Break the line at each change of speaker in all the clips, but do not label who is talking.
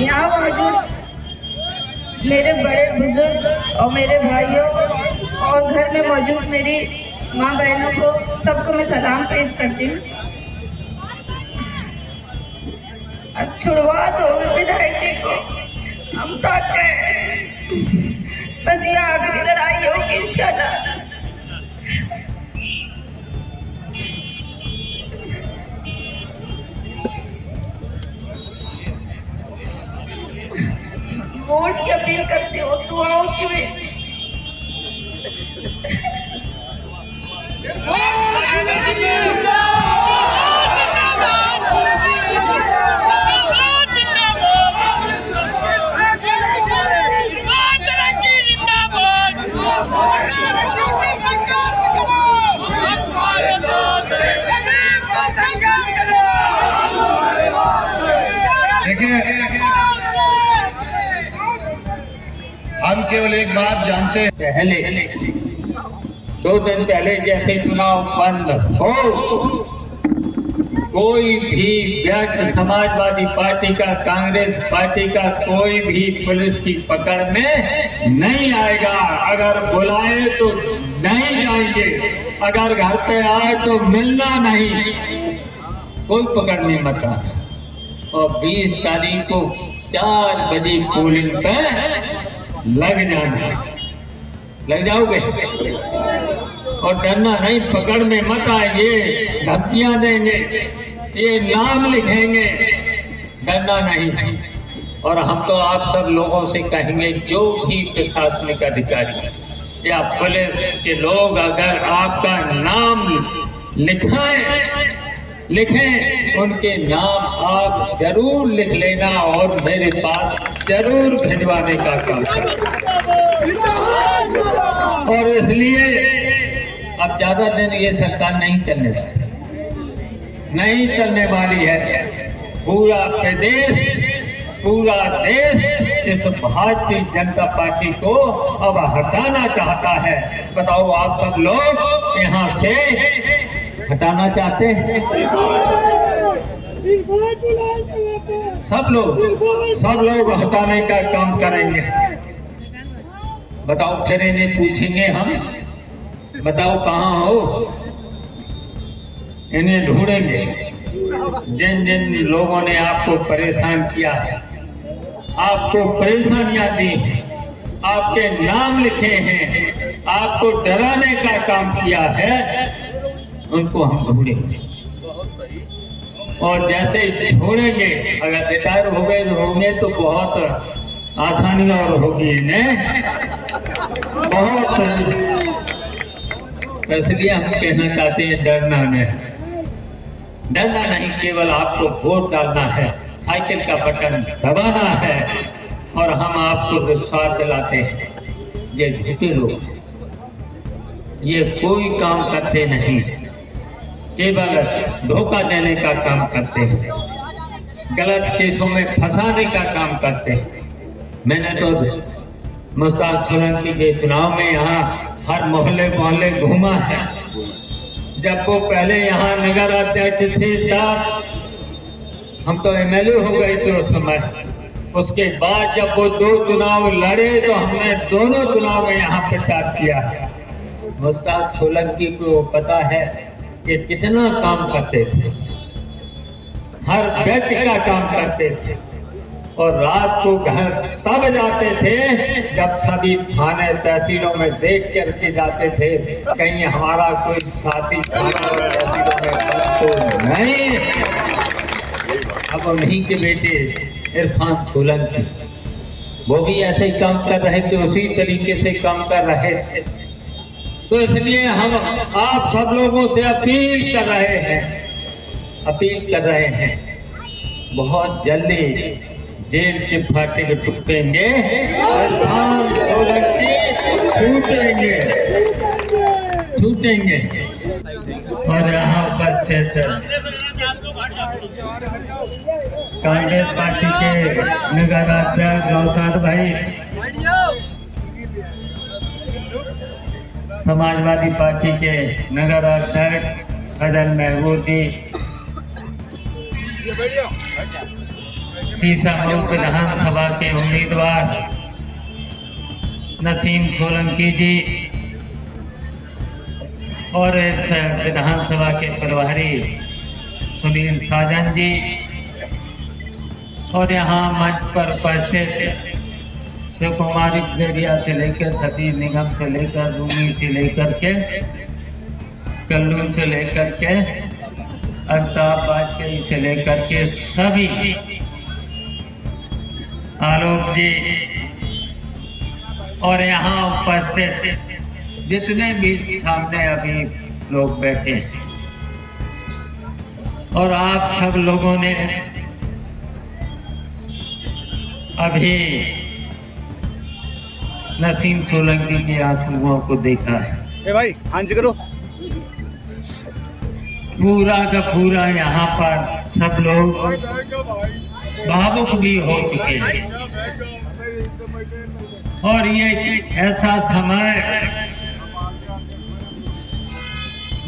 यहाँ मौजूद मेरे बड़े बुजुर्ग और मेरे भाइयों और घर में मौजूद मेरी माँ बहनों को सबको मैं सलाम पेश करती हूँ। छुड़वा दो विधायक जी को, हम तक बस ये आखिरी लड़ाई होगी इंशाल्लाह। वोट की अपील करती हूँ, दुआओं की भी।
हम केवल एक बात जानते हैं,
पहले 2 दिन पहले जैसे चुनाव बंद हो, कोई भी व्यक्ति समाजवादी पार्टी का, कांग्रेस पार्टी का कोई भी पुलिस की पकड़ में नहीं आएगा। अगर बुलाए तो नहीं जाएंगे, अगर घर पे आए तो मिलना नहीं, कोई पकड़ में मत आना। और 20 तारीख को 4 बजे पोलिंग पे लग जाना, लग जाओगे और डरना नहीं, पकड़ में मत आएंगे, धमकियां देंगे, ये नाम लिखेंगे, डरना नहीं। और हम तो आप सब लोगों से कहेंगे, जो भी प्रशासनिक अधिकारी या पुलिस के लोग अगर आपका नाम लिखें, उनके नाम आप जरूर लिख लेना और मेरे पास जरूर भिजवाने का काम करें। और इसलिए अब ज्यादा दिन ये सरकार नहीं चलने वाली है। पूरा देश इस भारतीय जनता पार्टी को अब हटाना चाहता है। बताओ, आप सब लोग यहाँ से हटाना चाहते हैं? सब लोग हटाने का काम करेंगे। बताओ, फिर इन्हें पूछेंगे हम, बताओ कहाँ हो, इन्हें ढूंढेंगे। जिन जिन लोगों ने आपको परेशान किया है, आपको परेशानियां दी हैं, आपके नाम लिखे हैं, आपको डराने का काम किया है, उनको हम ढूंढेंगे। और जैसे ढूंढेंगे, अगर रिटायर हो गए होंगे तो बहुत आसानी और होगी इन्हें बहुत। इसलिए हम कहना चाहते हैं, डरना नहीं, केवल आपको वोट डालना है, साइकिल का बटन दबाना है और हम आपको विश्वास दिलाते हैं। ये झूठे लोग ये कोई काम करते नहीं, केवल धोखा देने का काम करते हैं, गलत केसों में फंसाने का काम करते हैं। मैंने तो मुस्ताक सोलंकी के चुनाव में यहाँ हर मोहल्ले घूमा है। जब वो पहले यहाँ नगर अध्यक्ष थे तब हम तो एमएलए हो गए थे उस समय। उसके बाद जब वो 2 चुनाव लड़े तो हमने दोनों चुनाव में यहाँ प्रचार किया है। मुस्ताक सोलंकी को पता है कि कितना काम करते थे, हर व्यक्ति का काम करते थे और रात को घर तब जाते थे जब सभी थाने तहसीलों में देख करके जाते थे कहीं हमारा कोई साथी थाने और तहसीलों में तो नहीं। अब उन्हीं के बेटे इरफान सोलंकी वो भी ऐसे ही काम कर रहे थे, उसी तरीके से काम कर रहे थे। तो इसलिए हम आप सब लोगों से अपील कर रहे हैं, बहुत जल्दी जेल के फाटक टूटेंगे, इरफान सोलंकी छूटेंगे। और यहाँ उपस्थित कांग्रेस पार्टी के नगर अध्यक्ष गौसाद भाई, समाजवादी पार्टी के नगर अध्यक्ष फजल महबूब जी, सीसामऊ विधानसभा के उम्मीदवार नसीम सोलंकी जी और इस विधानसभा के प्रभारी सुनील साजन जी और यहाँ मंच पर उपस्थित शिवकुमारी बेरिया से लेकर सतीश निगम से लेकर रूमी से लेकर के कल्लू से लेकर के अल्ताफ वाजपेयी से लेकर के सभी, आलोक जी और यहाँ उपस्थित जितने भी सामने अभी लोग बैठे हैं और आप सब लोगों ने अभी नसीम सोलंकी के आंसुओं को देखा है।
भाई हाँ जी करो।
पूरा का पूरा यहाँ पर सब लोग भावुक भी हो चुके हैं और ये ऐसा समय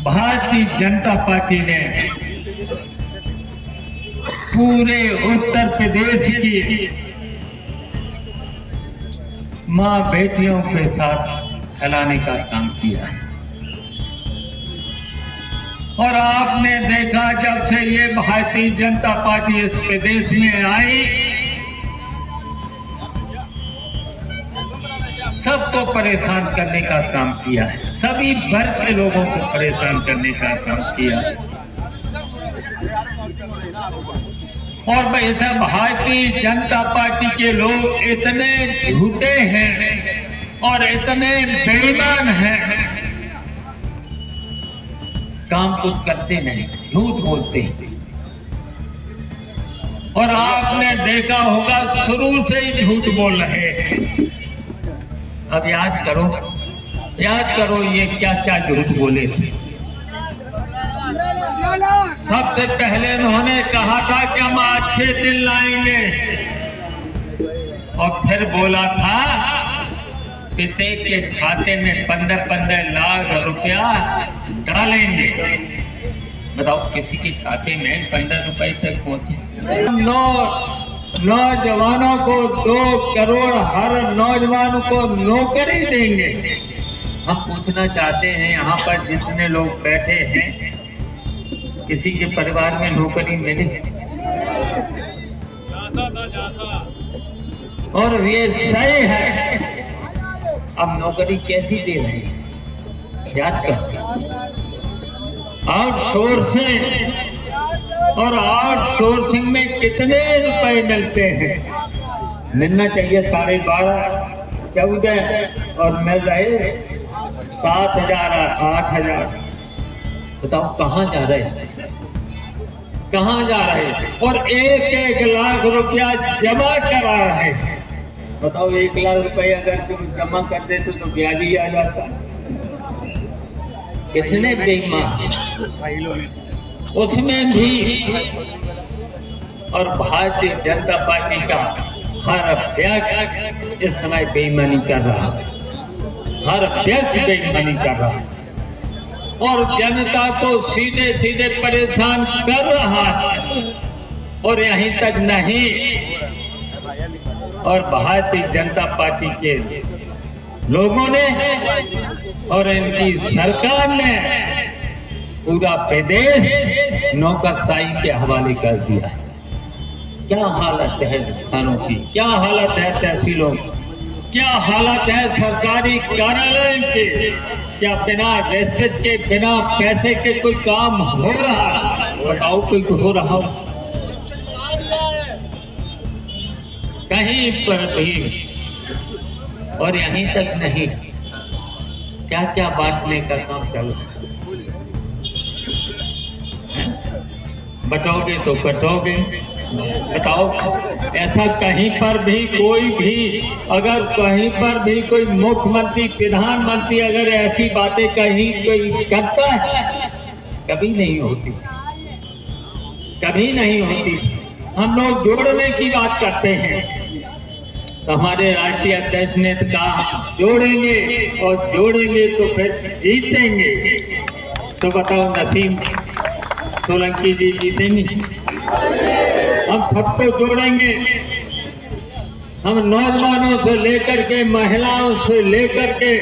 भारतीय जनता पार्टी ने पूरे उत्तर प्रदेश की माँ बेटियों के साथ फैलाने का काम किया है। और आपने देखा जब से ये भारतीय जनता पार्टी इस प्रदेश में आई, सबको परेशान करने का काम किया है, सभी वर्ग के लोगों को परेशान करने का काम किया है। और वैसे भारतीय जनता पार्टी के लोग इतने झूठे हैं और इतने बेईमान हैं, काम कुछ करते नहीं, झूठ बोलते हैं। और आपने देखा होगा शुरू से ही झूठ बोल रहे हैं। अब याद करो ये क्या क्या झूठ बोले थे। सबसे पहले उन्होंने कहा था कि हम अच्छे दिन लाएंगे और फिर बोला था पिता के खाते में 15-15 लाख रुपया डालेंगे। बताओ किसी के खाते में 15 रुपए तक पहुंचे। नौजवानों को 2 करोड़ हर नौजवान को नौकरी देंगे। हम पूछना चाहते हैं यहाँ पर जितने लोग बैठे हैं, किसी के परिवार में नौकरी मिली? और ये सही है। अब नौकरी कैसी दे रहे हैं? याद कर, आउटसोर्सिंग, और आउटसोर्सिंग में कितने रुपए मिलते हैं? मिलना चाहिए 12.5, 14 और मिल रहे 7,000, 8,000। बताओ कहाँ जा रहे हैं, कहाँ जा रहे हैं? और 1-1 लाख रुपया जमा करा रहे हैं। बताओ 1 लाख रुपए अगर तुम जमा कर देते तो ब्याज ही आ जाता। कितने बेईमान उसमें भी। और भारतीय जनता पार्टी का हर व्यक्ति इस समय बेईमानी कर रहा है, हर व्यक्ति बेईमानी कर रहा है और जनता को सीधे सीधे परेशान कर रहा है। और यहीं तक नहीं, और भारतीय जनता पार्टी के लोगों ने और इनकी सरकार ने पूरा प्रदेश नौकरशाही के हवाले कर दिया है। क्या हालत है थानों की, क्या हालत है तहसीलों की, क्या हालत है सरकारी कार्यालय के? क्या बिना रेस्टेज के, बिना पैसे के कोई काम हो रहा है? बताओ कोई हो रहा हो? कहीं पर भी। और यहीं तक नहीं, क्या क्या बांटने का काम चल रहा है। बटोगे तो कटोगे। बताओ ऐसा कहीं पर भी कोई भी, अगर कहीं पर भी कोई मुख्यमंत्री, प्रधानमंत्री अगर ऐसी बातें कहीं कोई करता है? कभी नहीं होती, कभी नहीं होती। हम लोग जोड़ने की बात करते हैं तो हमारे राष्ट्रीय अध्यक्ष ने कहा जोड़ेंगे, और जोड़ेंगे तो फिर जीतेंगे। तो बताओ नसीम सोलंकी जी जीतेंगे? हम सबको जोड़ेंगे। हम नौजवानों से लेकर के, महिलाओं से लेकर के,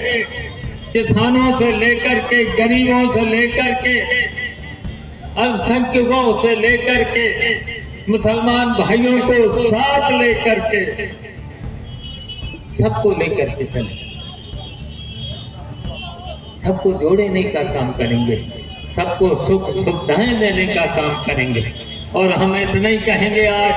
किसानों से लेकर के, गरीबों से लेकर के, अल्पसंख्यकों से लेकर के, मुसलमान भाइयों को साथ लेकर के, सबको लेकर के चलें, सबको जोड़ने का काम करेंगे, सबको सुख सुविधाएं देने का काम करेंगे। और हम इतना ही कहेंगे, आज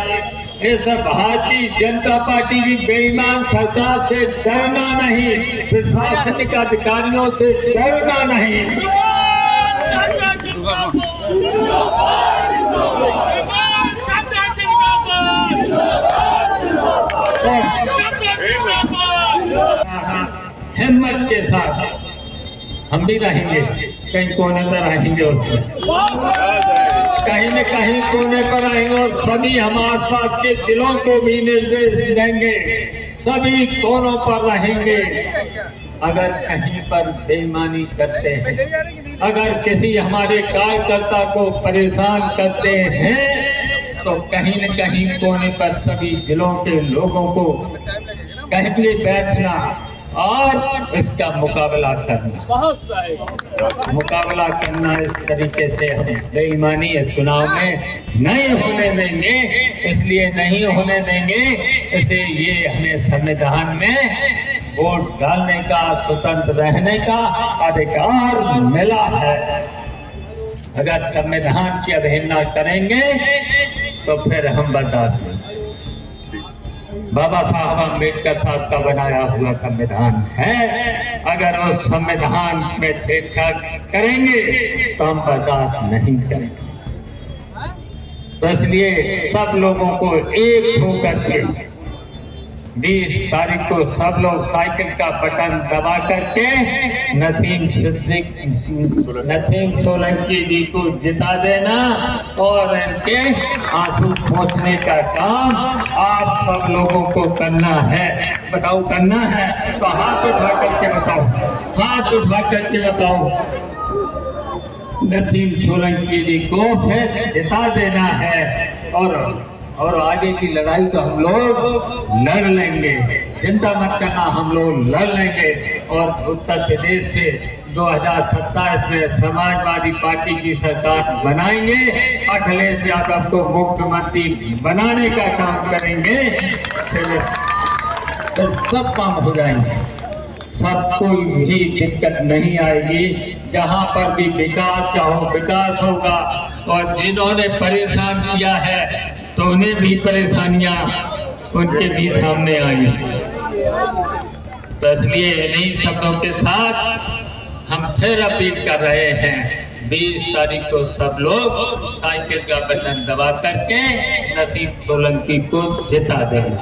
ये सब भारतीय जनता पार्टी की बेईमान सरकार से डरना नहीं, प्रशासनिक अधिकारियों से डरना नहीं। हिम्मत के साथ हम भी रहेंगे, कहीं कोने पर रहेंगे, उसमें कहीं न कहीं कोने पर रहेंगे और सभी हम आसपास के दिलों को भी निर्देश देंगे, सभी कोनों पर रहेंगे। अगर कहीं पर बेईमानी करते हैं, अगर किसी हमारे कार्यकर्ता को परेशान करते हैं, तो कहीं न कहीं कोने पर सभी जिलों के लोगों को कहेंगे बैठना और इसका मुकाबला करना इस तरीके से हम बेईमानी चुनाव में नहीं होने देंगे। इसलिए नहीं होने देंगे, इसे ये हमें संविधान में वोट डालने का, स्वतंत्र रहने का अधिकार मिला है। अगर संविधान की अवहेलना करेंगे तो फिर हम बर्दाश्त नहीं। बाबा साहब अम्बेडकर साहब का बनाया हुआ संविधान है, अगर उस संविधान में छेड़छाड़ करेंगे तो हम बर्दाश्त नहीं करेंगे। तो इसलिए सब लोगों को एक होकर के 20 तारीख को सब लोग साइकिल का बटन दबा करके नसीम सोलंकी जी को जिता देना और इनके आंसू पोंछने का काम आप सब लोगों को करना है। बताओ करना है तो हाथ उठा करके बताओ, हाथ उठा करके बताओ। नसीम सोलंकी जी को फिर जिता देना है और आगे की लड़ाई तो हम लोग लड़ लेंगे। चिंता मत करना, हम लोग लड़ लेंगे और उत्तर प्रदेश से 2027 में समाजवादी पार्टी की सरकार बनाएंगे। अखिलेश यादव को मुख्यमंत्री बनाने का काम करेंगे, फिर सब काम हो जाएंगे, सबको भी दिक्कत नहीं आएगी। जहां पर भी विकास चाहो विकास होगा। और जिन्होंने परेशान किया है तो उन्हें भी परेशानियां उनके भी सामने आई। तो इसलिए इन्हीं शब्दों के साथ हम फिर अपील कर रहे हैं, 20 तारीख को सब लोग साइकिल का बटन दबा करके नसीम सोलंकी को जिता देंगे।